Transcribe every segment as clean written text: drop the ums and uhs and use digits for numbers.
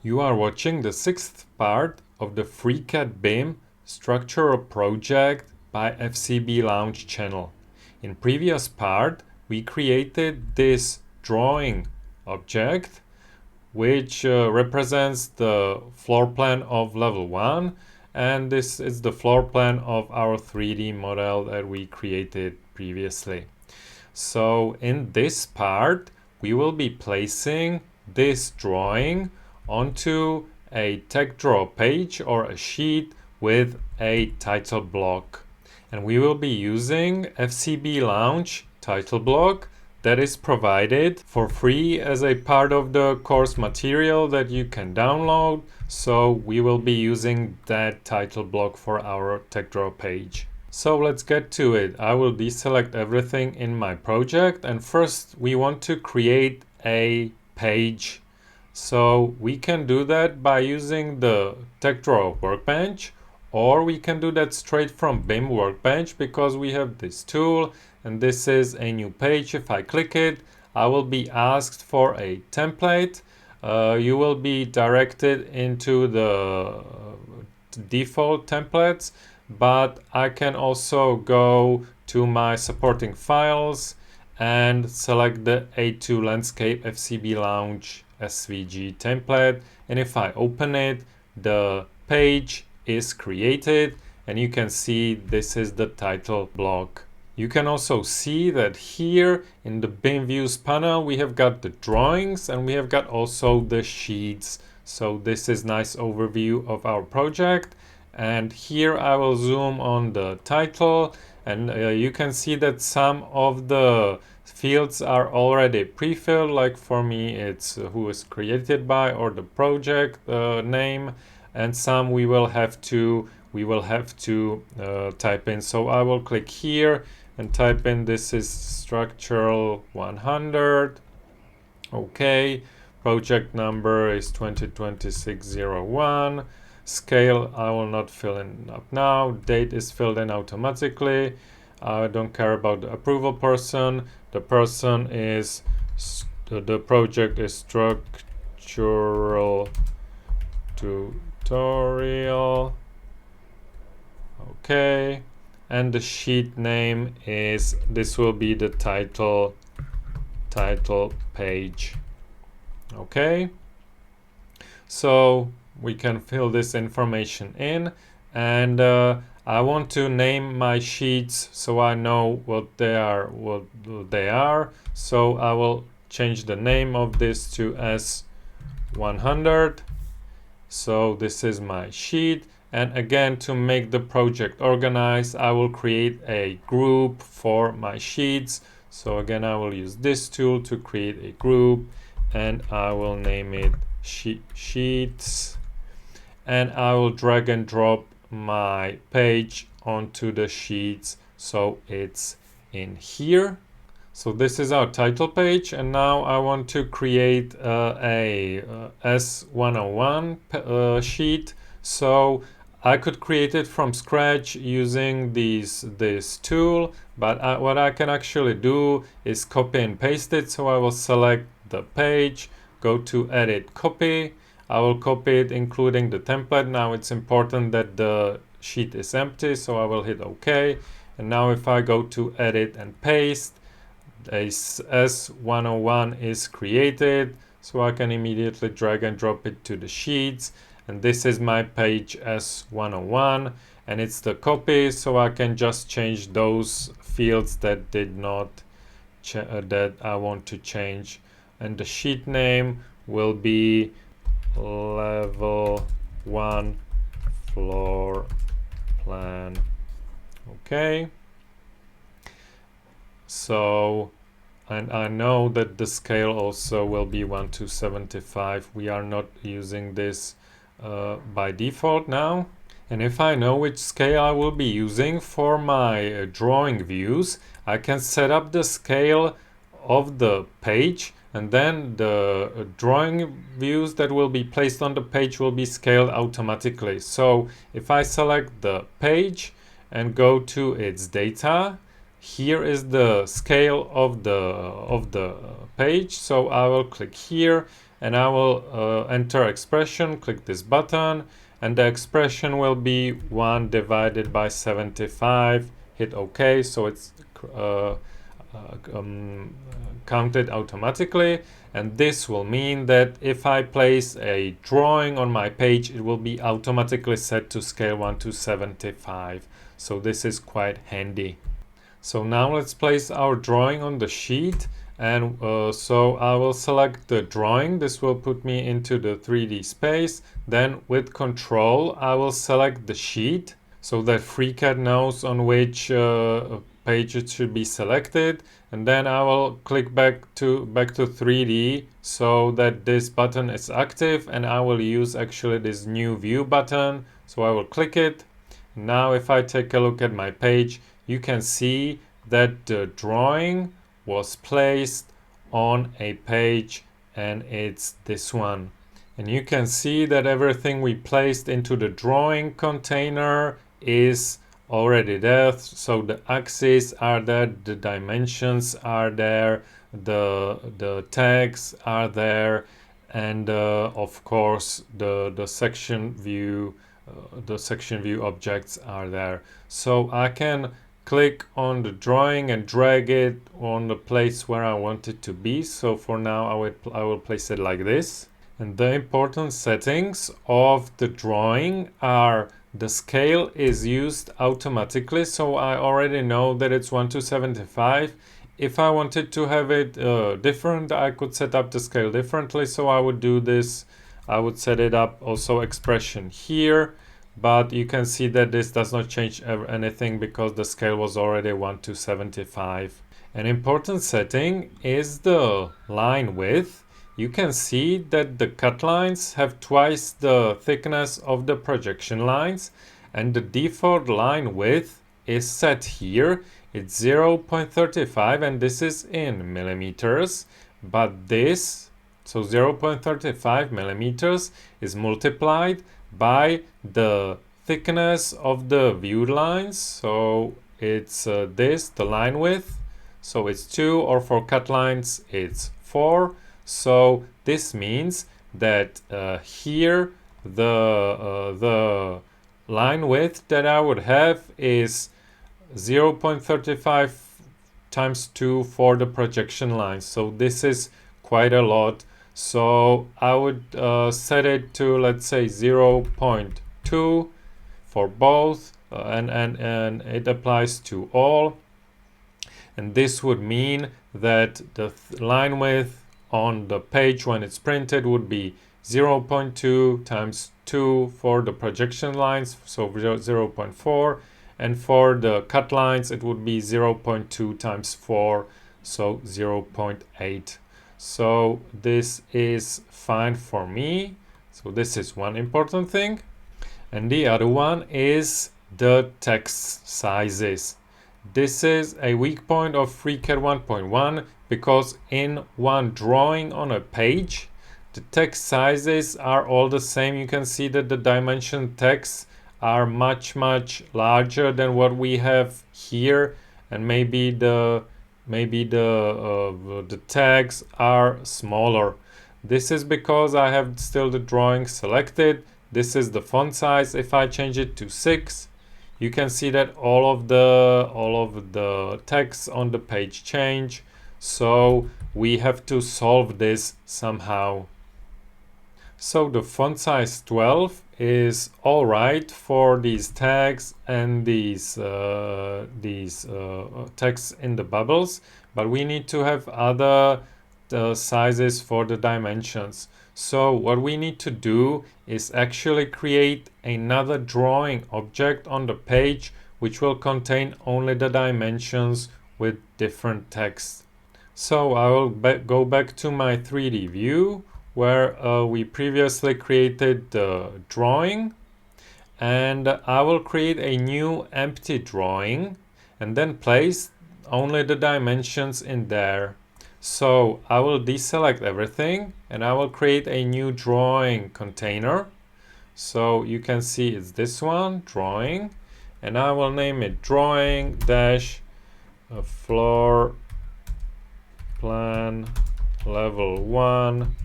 You are watching the sixth part of the FreeCAD BIM structural project by FCB Launch channel. In previous part, we created this drawing object which represents the floor plan of level 1, and this is the floor plan of our 3D model that we created previously. So in this part, we will be placing this drawing onto a tech draw page or a sheet with a title block. And we will be using FCB Launch title block that is provided for free as a part of the course material that you can download. So we will be using that title block for our tech draw page. So let's get to it. I will deselect everything in my project, and first we want to create a page. So we can do that by using the TechDraw workbench, or we can do that straight from BIM workbench because we have this tool and this is a new page. If I click it, I will be asked for a template. You will be directed into the default templates, but I can also go to my supporting files and select the A2 Landscape FCB Launch SVG template, and if I open it, the page is created and you can see this is the title block. You can also see that here in the BIM views panel we have got the drawings and we have got also the sheets. So this is nice overview of our project, and here I will zoom on the title, and you can see that some of the fields are already pre-filled, like for me it's who is created by or the project name, and some we will have to type in. So I will click here and type in this is structural 100. Okay, project number is 2026-01. Scale I will not fill in up now. Date is filled in automatically. I don't care about the approval person. The person is the project is structural tutorial. Okay, and the sheet name is, this will be the title page. Okay, so we can fill this information in, and I want to name my sheets so I know what they are. So I will change the name of this to S100. So this is my sheet, and again, to make the project organized, I will create a group for my sheets. So again, I will use this tool to create a group, and I will name it sheets, and I will drag and drop my page onto the sheets so it's in here. So this is our title page, and now I want to create a S101 sheet. So I could create it from scratch using this tool, but what I can actually do is copy and paste it. So I will select the page, go to edit copy. I will copy it including the template. Now it's important that the sheet is empty, so I will hit OK. And now if I go to edit and paste, a S101 is created, so I can immediately drag and drop it to the sheets, and this is my page S101, and it's the copy, so I can just change those fields that did not that I want to change, and the sheet name will be level 1 floor plan. Okay, so, and I know that the scale also will be 1:75. We are not using this by default now. And if I know which scale I will be using for my drawing views, I can set up the scale of the page, and then the drawing views that will be placed on the page will be scaled automatically. So if I select the page and go to its data, here is the scale of the page. So I will click here and I will enter expression, click this button, and the expression will be 1 divided by 75. Hit OK, so it's counted automatically, and this will mean that if I place a drawing on my page, it will be automatically set to scale 1 to 75. So this is quite handy. So now let's place our drawing on the sheet, and so I will select the drawing. This will put me into the 3D space. Then with Control I will select the sheet so that FreeCAD knows on which page it should be selected, and then I will click back to 3D so that this button is active, and I will use actually this new view button. So I will click it. Now if I take a look at my page, you can see that the drawing was placed on a page, and it's this one. And you can see that everything we placed into the drawing container is already there. So the axes are there, the dimensions are there, the tags are there, and of course the section view objects are there. So I can click on the drawing and drag it on the place where I want it to be. So for now I will place it like this. And the important settings of the drawing are: the scale is used automatically, so I already know that it's 1 to 75. If I wanted to have it different, I could set up the scale differently, so I would do this. I would set it up also expression here, but you can see that this does not change anything because the scale was already 1 to 75. An important setting is the line width. You can see that the cut lines have twice the thickness of the projection lines, and the default line width is set here. It's 0.35, and this is in millimeters, but this, so 0.35 millimeters, is multiplied by the thickness of the viewed lines. So it's this, the line width, so it's 2, or for cut lines it's 4. So this means that here the line width that I would have is 0.35 times 2 for the projection lines. So this is quite a lot. So I would set it to, let's say, 0.2 for both, and it applies to all. And this would mean that the line width on the page when it's printed would be 0.2 times 2 for the projection lines, so 0.4, and for the cut lines it would be 0.2 times 4, so 0.8. So this is fine for me. So this is one important thing. And the other one is the text sizes. This is a weak point of FreeCAD 1.1 because in one drawing on a page, the text sizes are all the same. You can see that the dimension text are much larger than what we have here, and maybe the tags are smaller. This is because I have still the drawing selected. This is the font size. If I change it to 6, you can see that all of the text on the page change. So we have to solve this somehow. So the font size 12 is all right for these tags and these text in the bubbles, but we need to have other sizes for the dimensions. So what we need to do is actually create another drawing object on the page which will contain only the dimensions with different text. So I will go back to my 3D view where we previously created the drawing, and I will create a new empty drawing and then place only the dimensions in there. So I will deselect everything and I will create a new drawing container. So you can see it's this one, drawing, and I will name it drawing dash a floor plan level 1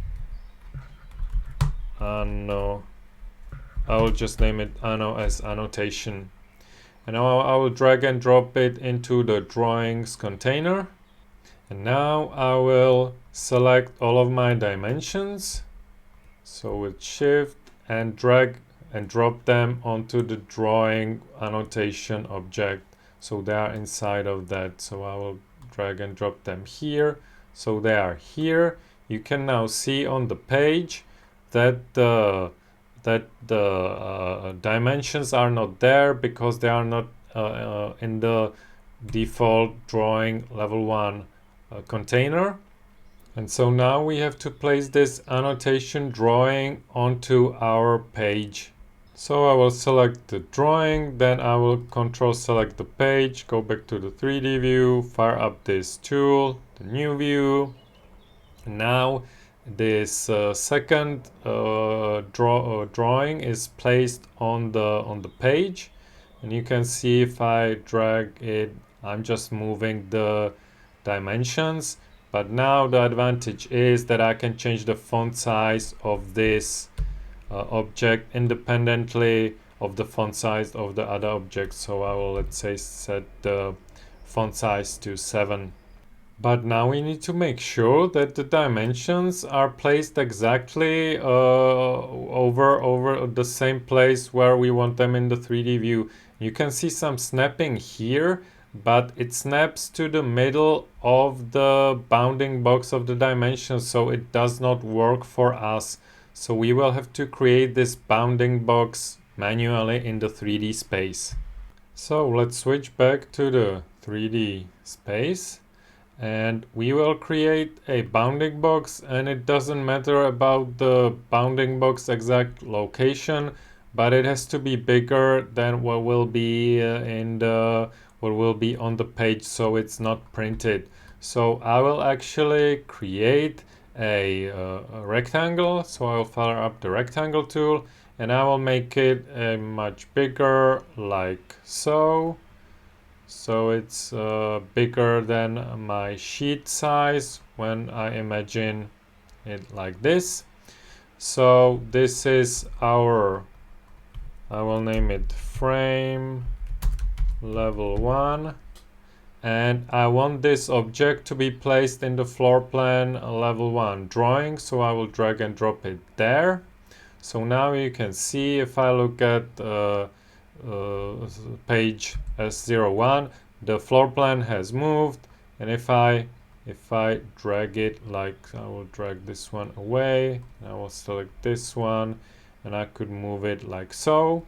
anno. I will just name it anno as annotation. And now I will drag and drop it into the drawings container. And now I will select all of my dimensions. So with Shift and drag and drop them onto the drawing annotation object. So they are inside of that. So I will drag and drop them here. So they are here. You can now see on the page that the dimensions are not there because they are not in the default drawing level 1 container. And so now we have to place this annotation drawing onto our page. So I will select the drawing, then I will control select the page, go back to the 3D view, fire up this tool, the new view. And now this second drawing is placed on the page, and you can see if I drag it, I'm just moving the dimensions. But now the advantage is that I can change the font size of this object independently of the font size of the other object. So I will, let's say, set the font size to 7. But now we need to make sure that the dimensions are placed exactly over the same place where we want them in the 3D view. You can see some snapping here, but it snaps to the middle of the bounding box of the dimensions, so it does not work for us. So we will have to create this bounding box manually in the 3D space. So let's switch back to the 3D space. And we will create a bounding box, and it doesn't matter about the bounding box exact location, but it has to be bigger than what will be on the page, so it's not printed. So I will actually create a rectangle. So I will fire up the rectangle tool, and I will make it much bigger, like so. So it's bigger than my sheet size when I imagine it like this. So this is our, I will name it frame level 1. And I want this object to be placed in the floor plan level 1 drawing. So I will drag and drop it there. So now you can see if I look at page S01, the floor plan has moved, and if I drag it, like I will drag this one away, I will select this one, and I could move it like so.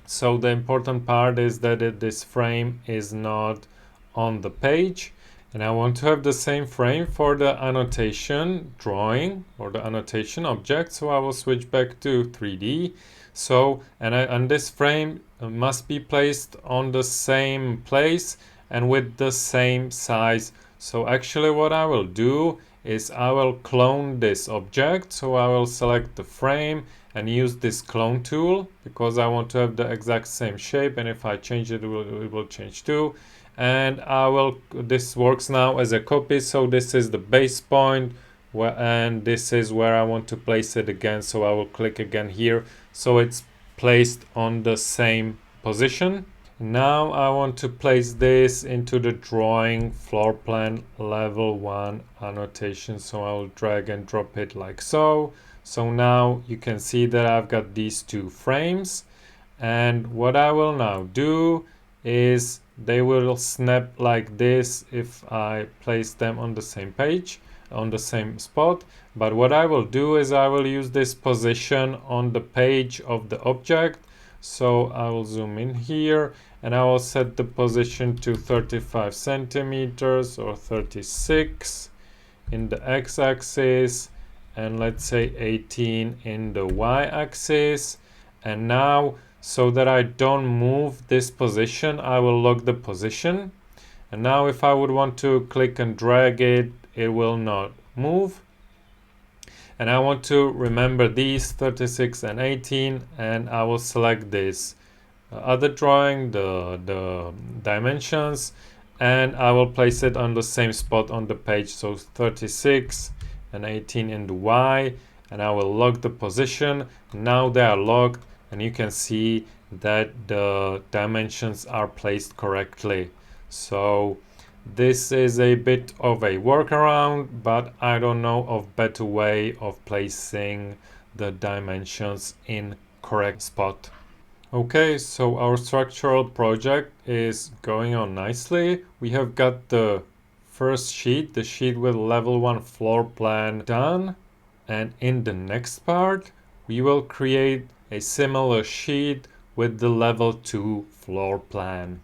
So the important part is that this frame is not on the page, and I want to have the same frame for the annotation drawing or the annotation object. So I will switch back to 3D. So, and this frame must be placed on the same place and with the same size. So actually what I will do is I will clone this object. So I will select the frame and use this clone tool because I want to have the exact same shape, and if I change it, it will change too. And this works now as a copy. So this is the base point, and this is where I want to place it again. So I will click again here. So it's placed on the same position. Now I want to place this into the drawing floor plan level 1 annotation. So I will drag and drop it like so. So now you can see that I've got these two frames. And what I will now do is they will snap like this if I place them on the same page, on the same spot. But what I will do is I will use this position on the page of the object. So I will zoom in here, and I will set the position to 35 centimeters or 36 in the x-axis, and let's say 18 in the y-axis. And now, so that I don't move this position, I will lock the position. And now if I would want to click and drag it, it will not move. And I want to remember these 36 and 18, and I will select this other drawing, the dimensions, and I will place it on the same spot on the page, so 36 and 18 in the Y, and I will lock the position. Now they are locked, and you can see that the dimensions are placed correctly. So this is a bit of a workaround, but I don't know of better way of placing the dimensions in correct spot. Okay, so our structural project is going on nicely. We have got the first sheet, the sheet with level 1 floor plan done. And in the next part, we will create a similar sheet with the level 2 floor plan.